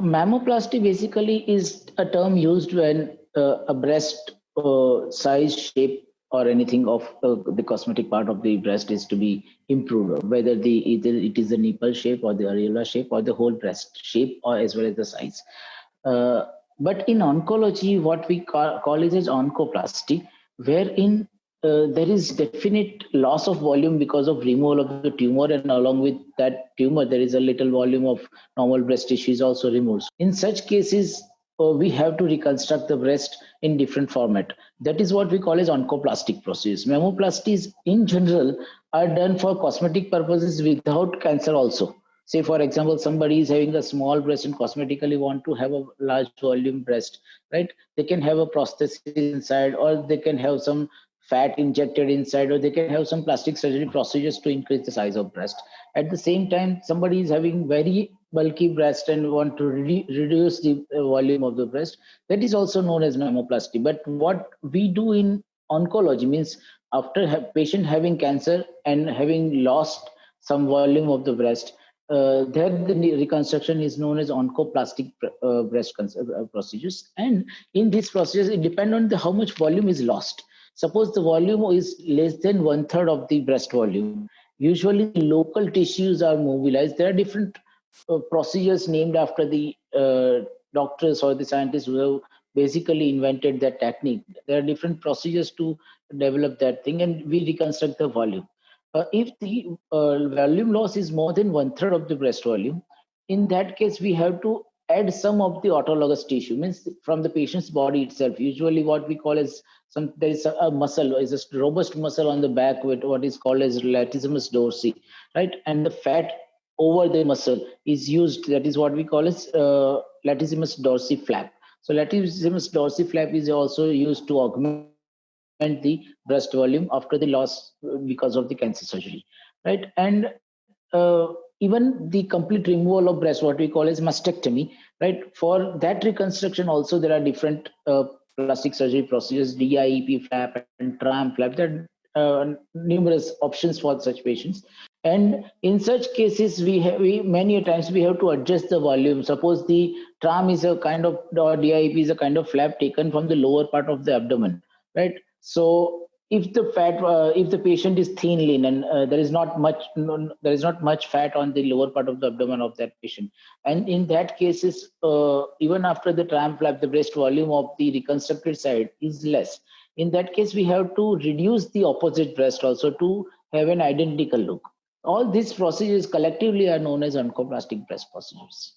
Mammoplasty basically is a term used when a breast size, shape, or anything of the cosmetic part of the breast is to be improved, whether either it is the nipple shape or the areola shape or the whole breast shape or as well as the size. Uh, but in oncology, what we call it as oncoplasty, wherein there is definite loss of volume because of removal of the tumor, and along with that tumor, there is a little volume of normal breast tissue is also removed. In such cases, we have to reconstruct the breast in different format. That is what we call as oncoplastic procedures. Mammoplasties in general are done for cosmetic purposes without cancer also. Say, for example, somebody is having a small breast and cosmetically want to have a large volume breast, right? They can have a prosthesis inside, or they can have some fat injected inside, or they can have some plastic surgery procedures to increase the size of breast. At the same time, somebody is having very bulky breast and want to reduce the volume of the breast. That is also known as mammoplasty. But what we do in oncology means after patient having cancer and having lost some volume of the breast, there the reconstruction is known as oncoplastic breast procedures. And in these procedures, it depends on how much volume is lost. Suppose the volume is less than 1/3 of the breast volume. Usually, local tissues are mobilized. There are different procedures named after the doctors or the scientists who have basically invented that technique. There are different procedures to develop that thing, and we reconstruct the volume. If the volume loss is more than 1/3 of the breast volume, in that case, we have to add some of the autologous tissue, means from the patient's body itself. Usually, what we call as there is a muscle, is a robust muscle on the back with what is called as latissimus dorsi, right? And the fat over the muscle is used. That is what we call as latissimus dorsi flap. So latissimus dorsi flap is also used to augment the breast volume after the loss because of the cancer surgery, right? And even the complete removal of breast, what we call as mastectomy, right? For that reconstruction also there are different plastic surgery procedures, DIEP flap and tram flap. There are numerous options for such patients. And in such cases, we many times we have to adjust the volume. Suppose the tram is a kind of, or DIEP is a kind of flap taken from the lower part of the abdomen, right? So if the fat, if the patient is thin, lean, and there is not much fat on the lower part of the abdomen of that patient, and in that cases, even after the tram flap, the breast volume of the reconstructed side is less. In that case, we have to reduce the opposite breast also to have an identical look. All these procedures collectively are known as oncoplastic breast procedures.